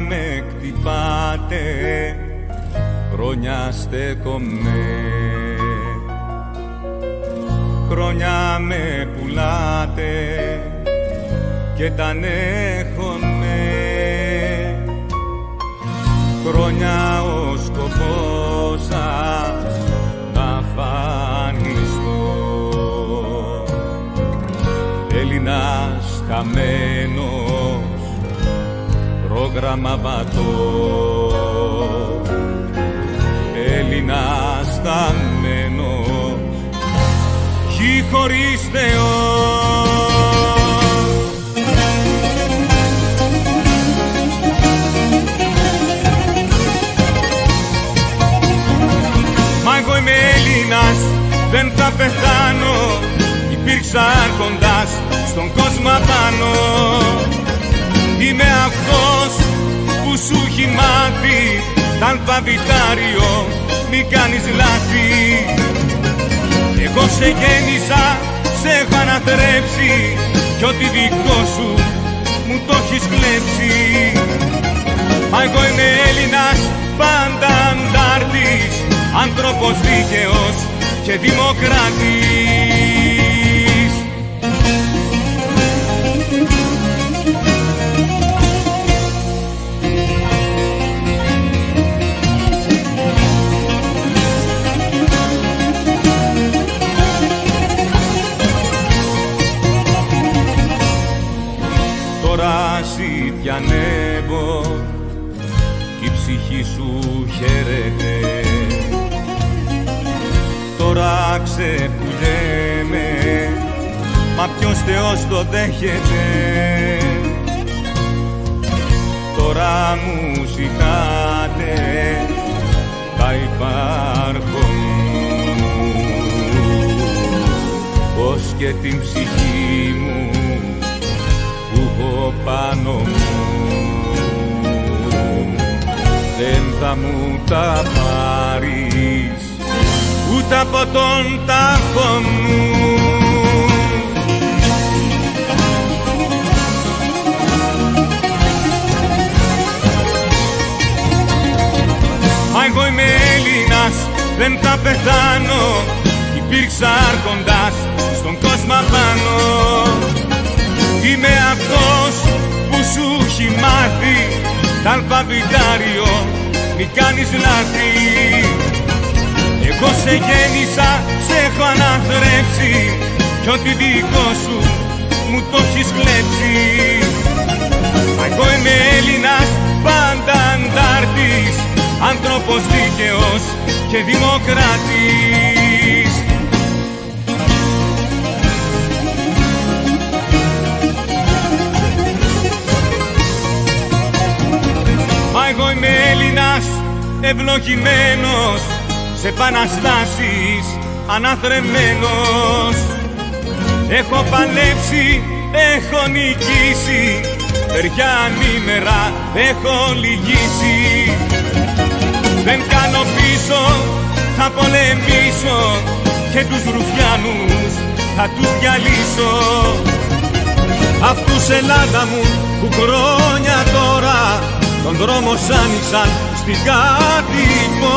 με κτυπάτε, χρόνια στέκομαι. Χρόνια με πουλάτε και τα ανέχομαι. Χρόνια ο σκοπός σας να φανιστώ. Έλληνας χαμένος, πρόγραμμα βατό. Έλληνας χαμένος, γη χωρίς Θεό. Μα εγώ είμαι Έλληνας, δεν θα πεθάνω. Υπήρξα άρχοντας στον κόσμο απάνω. Είμαι αυτός που σου έχει μάθει τ' αλφαβητάριο, μη κάνεις λάθη. Εγώ σε γέννησα, σε έχω αναθρέψει κι ό,τι δικό σου μου το έχεις κλέψει. Μα εγώ είμαι Έλληνας, πάντα αντάρτης, άνθρωπος δίκαιος και δημοκράτης. Τώρα ζητιανεύω κι η ψυχή σου χαίρεται. Τώρα ξεπουλιέμαι, μα ποιος Θεός το δέχεται. Τώρα μου ζητάτε τα υπάρχω μου, πως και την ψυχή μου που έχω πάνω μου δεν θα μου τα πάρεις ούτε από τον τάφο μου. Μα εγώ είμαι Έλληνας, δεν θα πεθάνω. Υπήρξα άρχοντας στον κόσμο απάνω. Είμαι αυτός που σου έχει μάθει τ' αλφαβητάριο, μη κάνεις λάθη. Εγώ σε γέννησα, σε έχω αναθρέψει κι ό,τι δικό σου μου το έχεις κλέψει. Μα εγώ είμαι Έλληνας, πάντα αντάρτης, άνθρωπος δίκαιος και δημοκράτης. Μα εγώ είμαι Έλληνας, ευλογημένος, σε επαναστάσεις αναθρεμμένος. Έχω παλέψει, έχω νικήσει, παιδιά ανήμερα έχω λυγίσει. Δεν κάνω πίσω, θα πολεμήσω και τους ρουφιάνους θα τους διαλύσω. Αυτούς Ελλάδα μου που χρόνια τώρα τον δρόμο σ' άνοιξαν στην κατηφόρα.